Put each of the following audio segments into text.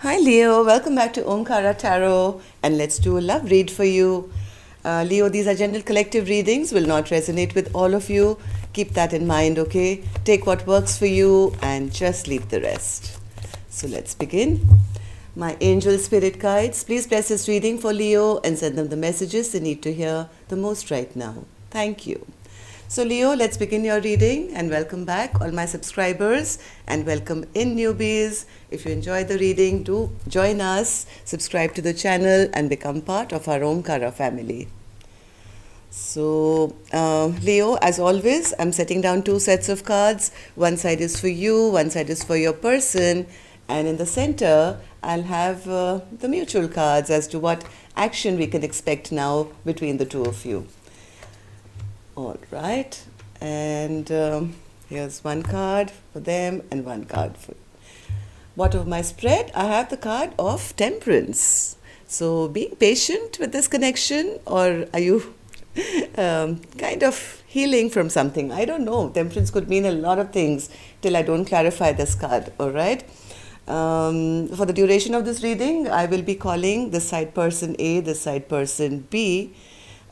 Hi Leo, welcome back to Omkara Tarot, and let's do a love read for you. Leo, these are general collective readings, will not resonate with all of you. Keep that in mind, okay? Take what works for you and just leave the rest. So let's begin. My angel spirit guides, please bless this reading for Leo and send them the messages they need to hear the most right now. Thank you. So Leo, let's begin your reading, and welcome back all my subscribers and welcome in newbies. If you enjoy the reading, do join us, subscribe to the channel and become part of our Omkara family. So Leo, as always, I'm setting down two sets of cards. One side is for you, one side is for your person, and in the center I'll have the mutual cards as to what action we can expect now between the two of you. All right, and here's one card for them and one card for bottom of my spread. I have the card of Temperance. So being patient with this connection, or are you kind of healing from something? I don't know. Temperance could mean a lot of things till I don't clarify this card. All right. For the duration of this reading, I will be calling this side person A, this side person B.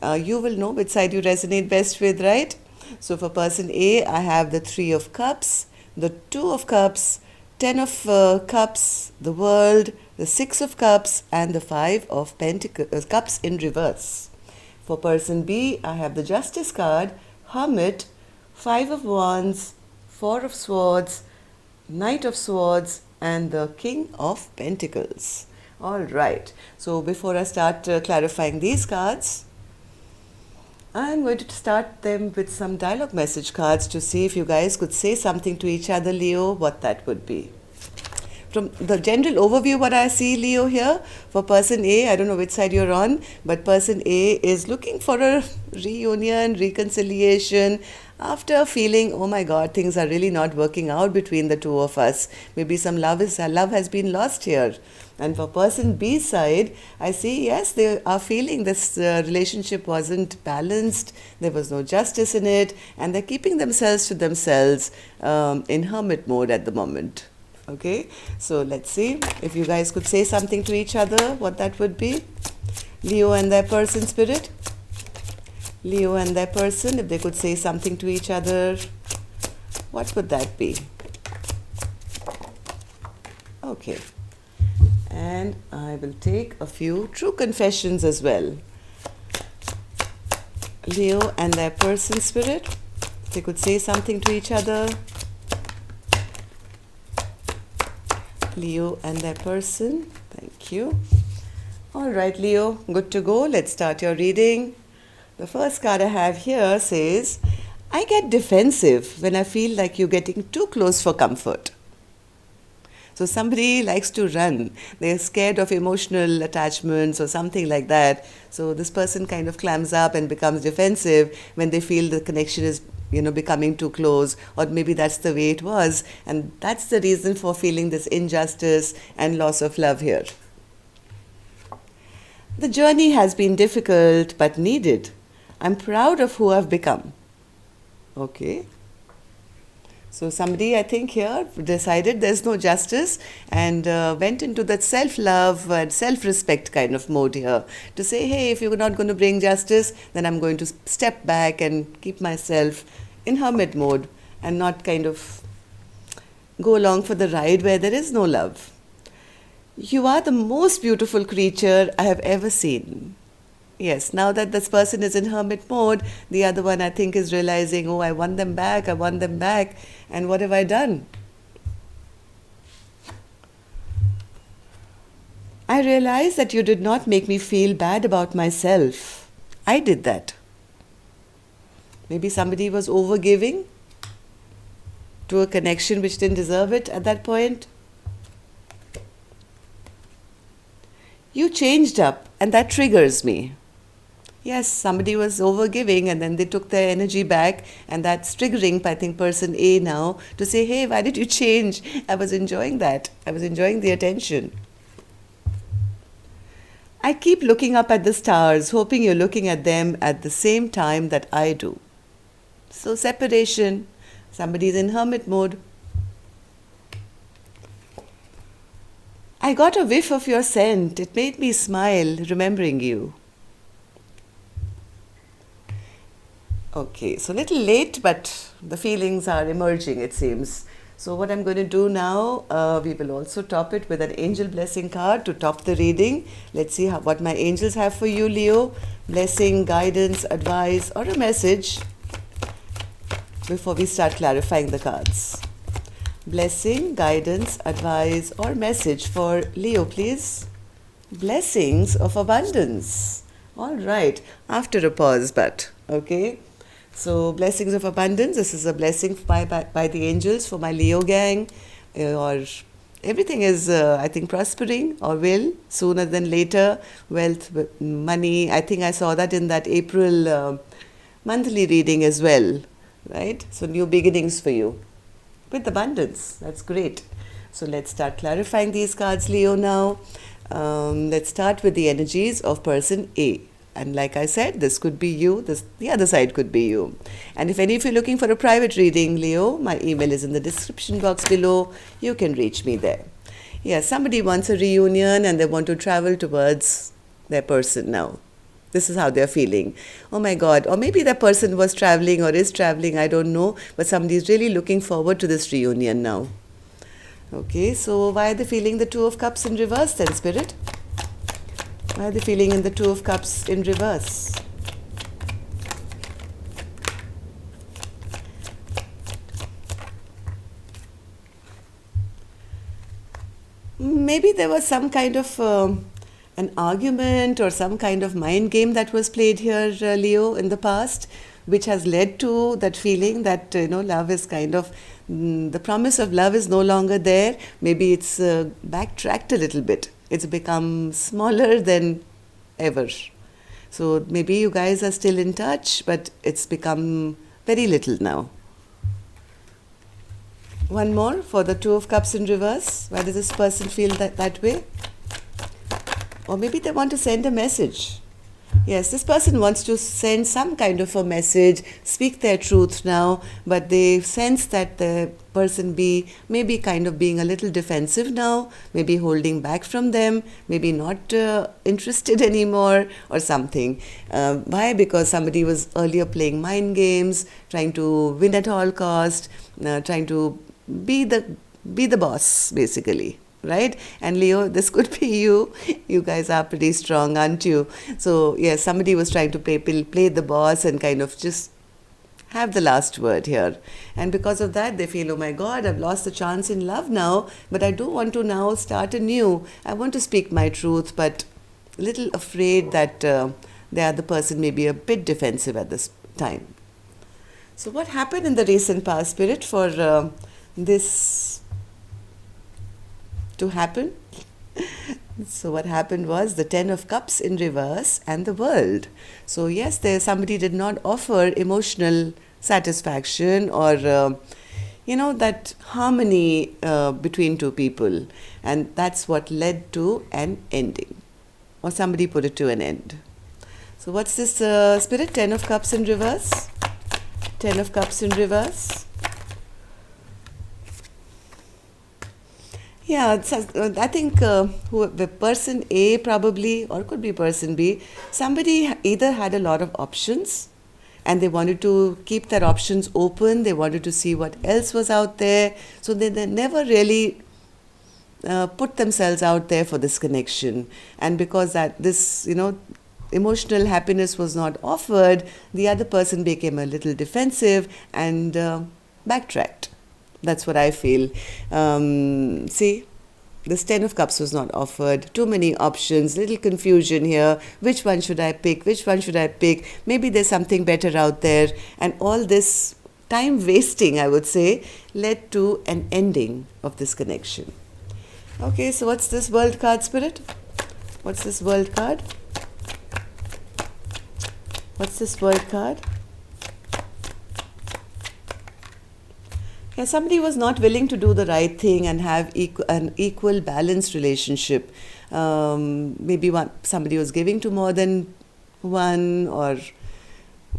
You will know which side you resonate best with, right? So for person A, I have the 3 of Cups, the 2 of Cups, 10 of Cups, the World, the 6 of Cups, and the 5 of Cups in reverse. For person B, I have the Justice card, Hermit, 5 of Wands, 4 of Swords, Knight of Swords, and the King of Pentacles. All right. So before I start clarifying these cards, I'm going to start them with some dialogue message cards to see if you guys could say something to each other, Leo, what that would be. From the general overview, what I see, Leo, here, for person A, I don't know which side you're on, but person A is looking for a reunion, reconciliation, after feeling, oh my God, things are really not working out between the two of us. Maybe some love has been lost here. And for person B side, I see, yes, they are feeling this relationship wasn't balanced, there was no justice in it, and they're keeping themselves to themselves in hermit mode at the moment. Okay, so let's see if you guys could say something to each other, what that would be. Leo and their person spirit. Leo and their person, if they could say something to each other, what would that be? Okay. And I will take a few true confessions as well. Leo and their person spirit, if they could say something to each other. Leo and their person, thank you. All right, Leo, good to go. Let's start your reading. The first card I have here says, I get defensive when I feel like you're getting too close for comfort. So somebody likes to run. They're scared of emotional attachments or something like that. So this person kind of clams up and becomes defensive when they feel the connection is becoming too close, or maybe that's the way it was, and that's the reason for feeling this injustice and loss of love here. The journey has been difficult but needed. I'm proud of who I've become. Okay. So somebody, I think here, decided there's no justice and went into that self-love and self-respect kind of mode here to say, hey, if you're not going to bring justice, then I'm going to step back and keep myself in hermit mode and not kind of go along for the ride where there is no love. You are the most beautiful creature I have ever seen. Yes, now that this person is in hermit mode, the other one I think is realizing, oh, I want them back, and what have I done? I realize that you did not make me feel bad about myself. I did that. Maybe somebody was overgiving to a connection which didn't deserve it at that point. You changed up, and that triggers me. Yes, somebody was overgiving and then they took their energy back, and that's triggering, I think, person A now to say, hey, why did you change? I was enjoying that. I was enjoying the attention. I keep looking up at the stars, hoping you're looking at them at the same time that I do. So separation, somebody's in hermit mode. I got a whiff of your scent. It made me smile, remembering you. Okay, so a little late, but the feelings are emerging, it seems. So what I'm going to do now, we will also top it with an angel blessing card to top the reading. Let's see what my angels have for you, Leo. Blessing, guidance, advice, or a message before we start clarifying the cards. Blessing, guidance, advice, or message for Leo, please. Blessings of abundance. All right, after a pause, but okay. So, blessings of abundance. This is a blessing by the angels for my Leo gang. Or everything is, I think, prospering or will sooner than later. Wealth, money. I think I saw that in that April monthly reading as well, right? So, new beginnings for you with abundance. That's great. So, let's start clarifying these cards, Leo, now. Let's start with the energies of person A. And like I said, this could be you, the other side could be you. And if any of you are looking for a private reading, Leo, my email is in the description box below. You can reach me there. Yeah, somebody wants a reunion and they want to travel towards their person now. This is how they're feeling. Oh my God. Or maybe that person was traveling or is traveling, I don't know. But somebody is really looking forward to this reunion now. Okay, so why are they feeling the Two of Cups in reverse then, Spirit? Why are they feeling in the Two of Cups in reverse? Maybe there was some kind of an argument or some kind of mind game that was played here, Leo, in the past, which has led to that feeling that, love is kind of, the promise of love is no longer there. Maybe it's backtracked a little bit. It's become smaller than ever. So maybe you guys are still in touch, but it's become very little now. One more for the Two of Cups in reverse. Why does this person feel that way? Or maybe they want to send a message. Yes, this person wants to send some kind of a message, speak their truth now, but they sense that the person B may be kind of being a little defensive now, maybe holding back from them, maybe not interested anymore or something. Why? Because somebody was earlier playing mind games, trying to win at all cost, trying to be the boss, basically. Right? And Leo, this could be you. You guys are pretty strong, aren't you? So, yes, somebody was trying to play the boss and kind of just have the last word here. And because of that, they feel, oh my God, I've lost the chance in love now, but I do want to now start anew. I want to speak my truth, but a little afraid that the other person may be a bit defensive at this time. So, what happened in the recent past, Spirit, for this to happen? So what happened was the Ten of Cups in reverse and the World. So yes, somebody did not offer emotional satisfaction or that harmony between two people, and that's what led to an ending, or somebody put it to an end. So what's this, Spirit? Ten of Cups in reverse. Ten of Cups in reverse. Yeah, I think the person A probably, or could be person B, somebody either had a lot of options and they wanted to keep their options open, they wanted to see what else was out there, so they never really put themselves out there for this connection. And because this, emotional happiness was not offered, the other person became a little defensive and backtracked. That's what I feel. See, this Ten of Cups was not offered. Too many options, little confusion here. Which one should I pick? Which one should I pick? Maybe there's something better out there. And all this time wasting, I would say, led to an ending of this connection. Okay, so what's this World card, Spirit? What's this World card? What's this World card? Yeah, somebody was not willing to do the right thing and have an equal, balanced relationship. Maybe somebody was giving to more than one, or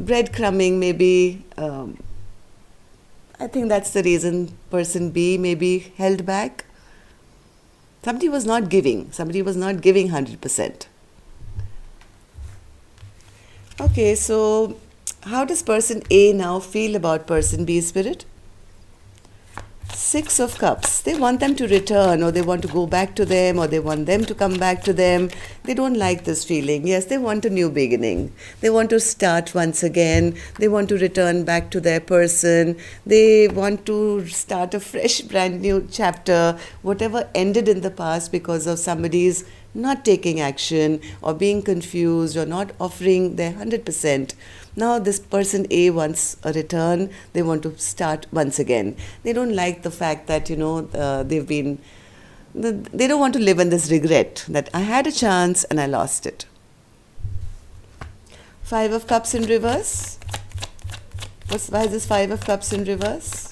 breadcrumbing maybe. I think that's the reason person B may be held back. Somebody was not giving. Somebody was not giving 100%. Okay, so how does person A now feel about person B, Spirit? Six of Cups. They want them to return, or they want to go back to them, or they want them to come back to them. They don't like this feeling. Yes, they want a new beginning. They want to start once again. They want to return back to their person. They want to start a fresh, brand new chapter. Whatever ended in the past because of somebody's not taking action or being confused or not offering their 100%. Now this person A wants a return. They want to start once again. They don't like the fact that, they don't want to live in this regret that I had a chance and I lost it. Five of Cups in reverse. Why is this Five of Cups in reverse?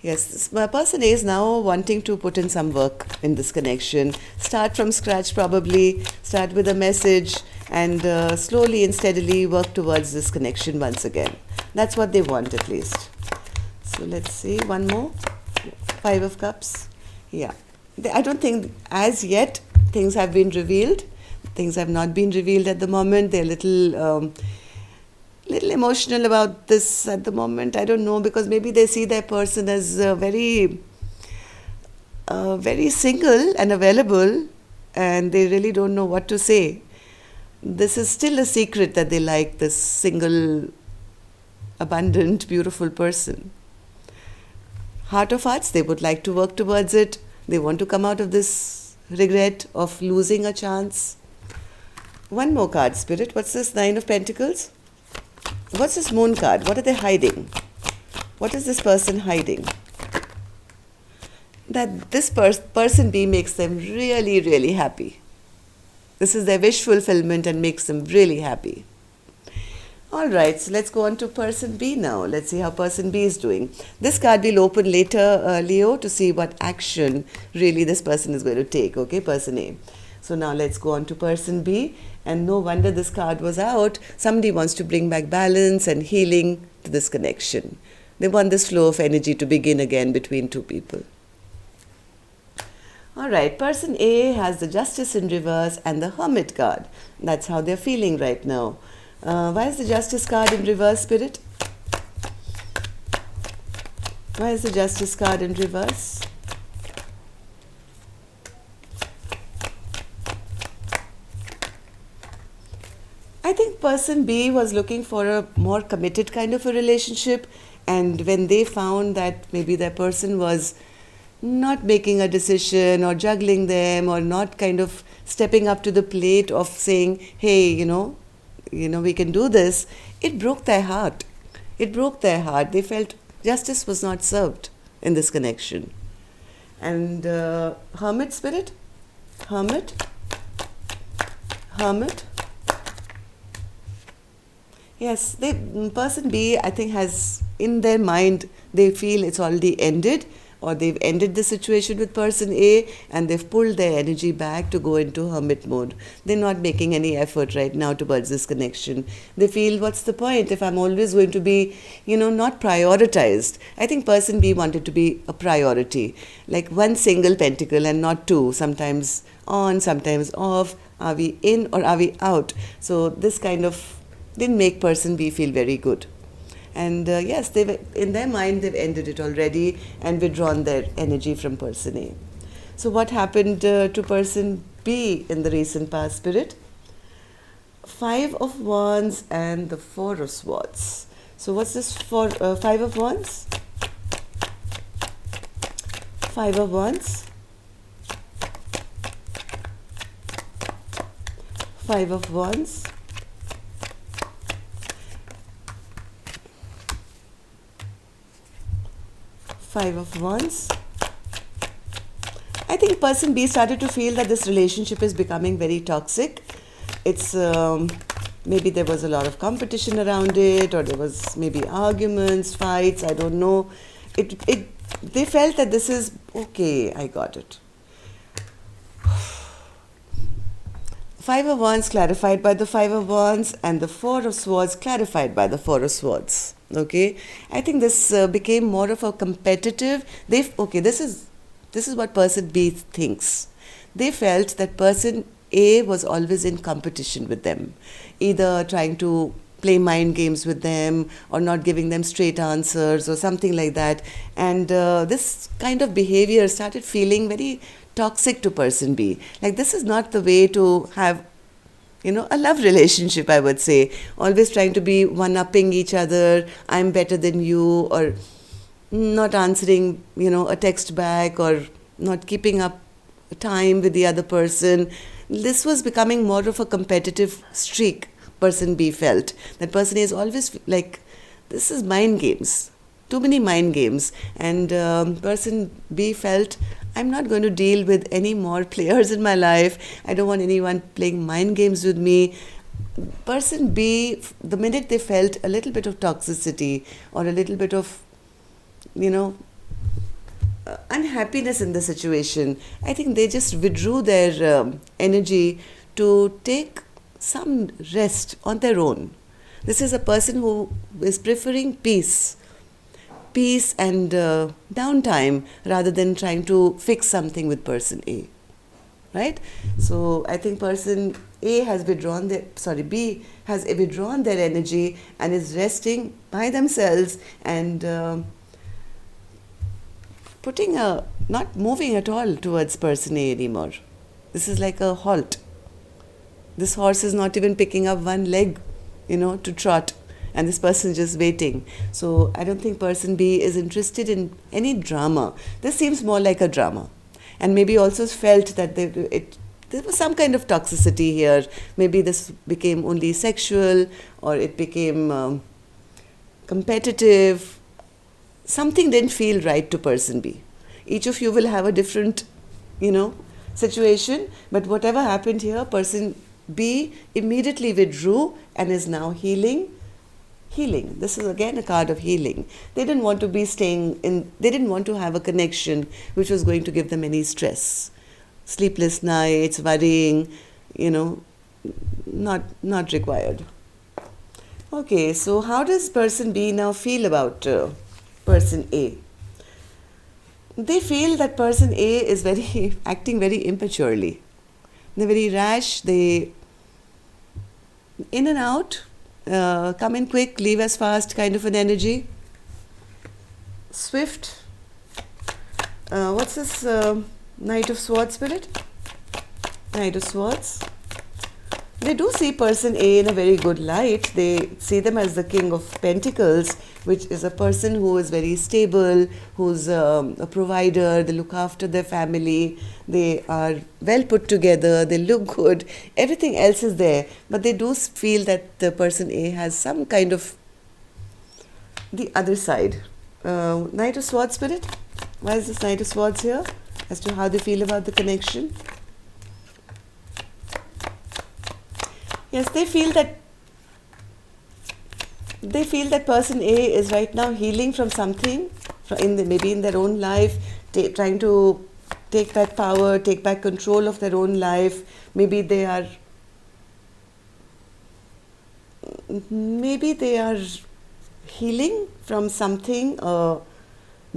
Yes, this person A is now wanting to put in some work in this connection. Start from scratch probably, start with a message, and slowly and steadily work towards this connection once again. That's what they want at least. So let's see, one more. Five of Cups. Yeah. I don't think as yet things have been revealed. Things have not been revealed at the moment. They're little emotional about this at the moment. I don't know, because maybe they see their person as very single and available, and they really don't know what to say. This is still a secret that they like this single, abundant, beautiful person. Heart of Hearts, they would like to work towards it. They want to come out of this regret of losing a chance. One more card, Spirit. What's this? Nine of Pentacles. What's this Moon card? What are they hiding? What is this person hiding? That this person B makes them really, really happy. This is their wish fulfillment and makes them really happy. Alright, so let's go on to person B now. Let's see how person B is doing. This card will open later, Leo, to see what action really this person is going to take. Okay, person A. So now let's go on to person B. And no wonder this card was out. Somebody wants to bring back balance and healing to this connection. They want this flow of energy to begin again between two people. Alright, person A has the Justice in reverse and the Hermit card. That's how they're feeling right now. Why is the Justice card in reverse, Spirit? Why is the Justice card in reverse? I think person B was looking for a more committed kind of a relationship, and when they found that maybe their person was not making a decision or juggling them or not kind of stepping up to the plate of saying, hey, we can do this, it broke their heart. It broke their heart. They felt justice was not served in this connection. And Hermit, Spirit? Hermit? Yes, person B, I think, has in their mind, they feel it's already ended, or they've ended the situation with person A and they've pulled their energy back to go into hermit mode. They're not making any effort right now towards this connection. They feel, what's the point if I'm always going to be, not prioritized? I think person B wanted to be a priority, like one single pentacle and not two, sometimes on, sometimes off. Are we in or are we out? So this kind of didn't make person B feel very good. And yes, in their mind, they've ended it already and withdrawn their energy from person A. So what happened to person B in the recent past, Spirit? Five of Wands and the Four of Swords. So what's this for? Five of Wands? Five of Wands. Five of Wands. Five of Wands. I think person B started to feel that this relationship is becoming very toxic. It's maybe there was a lot of competition around it, or there was maybe arguments, fights, I don't know. They felt that this is okay, I got it. Five of Wands clarified by the Five of Wands, and the Four of Swords clarified by the Four of Swords. Okay, I think this became more of a competitive. Okay, this is what person B thinks. They felt that person A was always in competition with them, either trying to play mind games with them or not giving them straight answers or something like that. And this kind of behavior started feeling very toxic to person B. Like, this is not the way to have, a love relationship, I would say. Always trying to be one upping each other. I'm better than you, or not answering, a text back, or not keeping up time with the other person. This was becoming more of a competitive streak. Person B felt that person A is always like, this is mind games, too many mind games. And person B felt, I'm not going to deal with any more players in my life. I don't want anyone playing mind games with me. Person B, the minute they felt a little bit of toxicity or a little bit of, unhappiness in the situation, I think they just withdrew their energy to take some rest on their own. This is a person who is preferring peace and downtime rather than trying to fix something with person A, right? So I think person B has withdrawn their energy and is resting by themselves and not moving at all towards person A anymore. This is like a halt. This horse is not even picking up one leg, to trot, and this person is just waiting. So I don't think person B is interested in any drama. This seems more like a drama. And maybe also felt that there was some kind of toxicity here. Maybe this became only sexual, or it became competitive. Something didn't feel right to person B. Each of you will have a different, situation. But whatever happened here, person B immediately withdrew and is now healing. This is again a card of healing. They didn't want to be they didn't want to have a connection which was going to give them any stress. Sleepless nights, worrying, not required. Okay, so how does person B now feel about person A? They feel that person A is acting very immaturely. They're very rash. They in and out, come in quick, leave as fast, kind of an energy. Swift. What's this Knight of Swords spirit? Knight of Swords. They do see person A in a very good light. They see them as the King of Pentacles, which is a person who is very stable, who's a provider. They look after their family. They are well put together. They look good. Everything else is there. But they do feel that the person A has some kind of the other side. Knight of Swords spirit. Why is this Knight of Swords here? As to how they feel about the connection. Yes, they feel that person A is right now healing from something, maybe in their own life, trying to take back power, take back control of their own life. Maybe they are healing from something,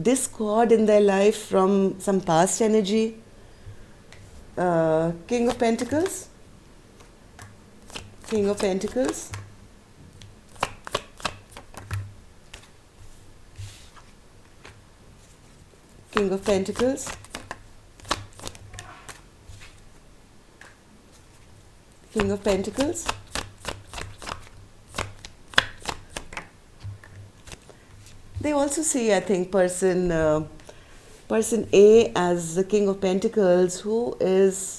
discord in their life from some past energy. King of Pentacles. King of Pentacles. King of Pentacles. King of Pentacles. They also see, I think, person A as the King of Pentacles, who's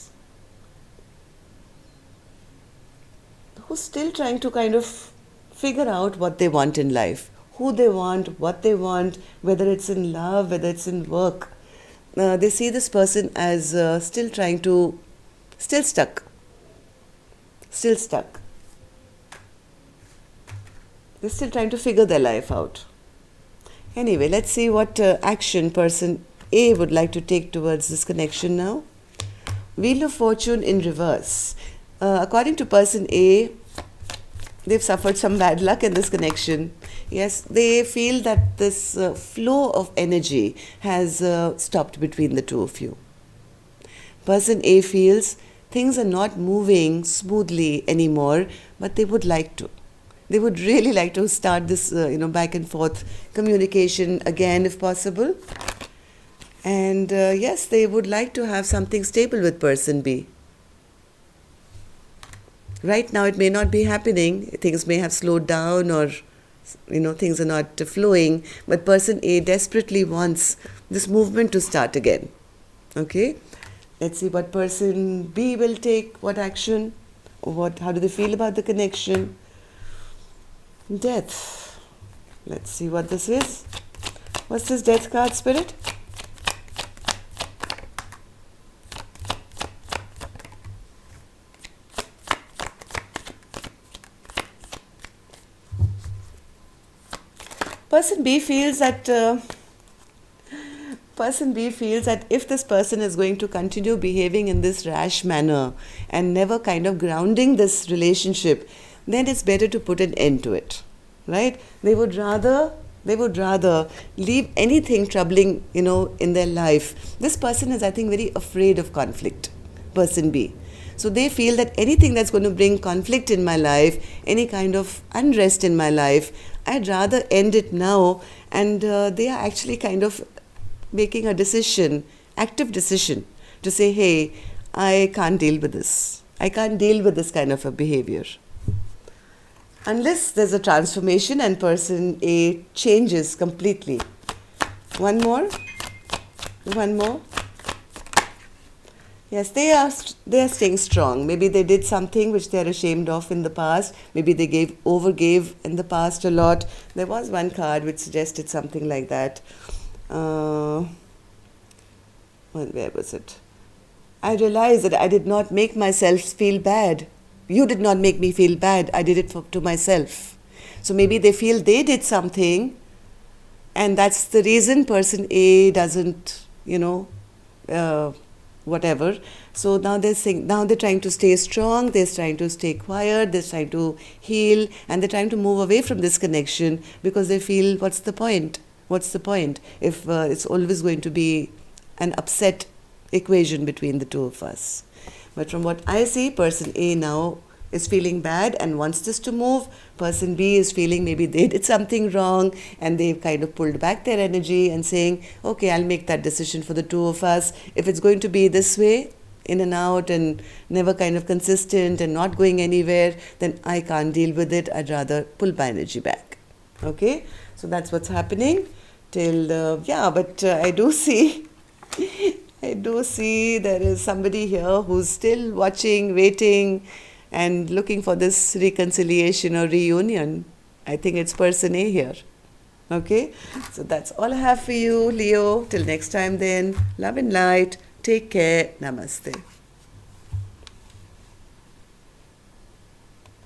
still trying to kind of figure out what they want in life, who they want, what they want, whether it's in love, whether it's in work. They see this person as still stuck. They're still trying to figure their life out. Anyway, let's see what action person A would like to take towards this connection now. Wheel of Fortune in reverse. According to person A, they've suffered some bad luck in this connection. Yes, they feel that this flow of energy has stopped between the two of you. Person A feels things are not moving smoothly anymore, but they would like to. They would really like to start this, back and forth communication again if possible. And yes, they would like to have something stable with person B. Right now, it may not be happening. Things may have slowed down, or things are not flowing. But person A desperately wants this movement to start again. Okay, let's see what person B will take, what action, how do they feel about the connection. Death. Let's see what this is. What's this death card, Spirit? Person B feels that if this person is going to continue behaving in this rash manner and never kind of grounding this relationship, then it's better to put an end to it, right? They would rather leave anything troubling, in their life. This person is, I think, very afraid of conflict, person B. So they feel that anything that's going to bring conflict in my life, any kind of unrest in my life, I'd rather end it now. And they are actually kind of making a decision, active decision, to say, hey, I can't deal with this. I can't deal with this kind of a behavior. Unless there's a transformation and person A changes completely. One more. Yes, they are staying strong. Maybe they did something which they are ashamed of in the past. Maybe they overgave in the past a lot. There was one card which suggested something like that. Where was it? I realized that I did not make myself feel bad. You did not make me feel bad. I did it to myself. So maybe they feel they did something, and that's the reason person A doesn't, whatever. So now they're trying to stay strong, they're trying to stay quiet, they're trying to heal, and they're trying to move away from this connection because they feel, what's the point? What's the point if it's always going to be an upset equation between the two of us? But from what I see, person A now is feeling bad and wants this to move. Person B is feeling maybe they did something wrong and they've kind of pulled back their energy and saying, okay, I'll make that decision for the two of us. If it's going to be this way, in and out and never kind of consistent and not going anywhere, then I can't deal with it. I'd rather pull my energy back. Okay, so that's what's happening but I do see there is somebody here who's still watching, waiting, and looking for this reconciliation or reunion. I think it's person A here. Okay, so that's all I have for you, Leo. Till next time then, love and light. Take care. Namaste.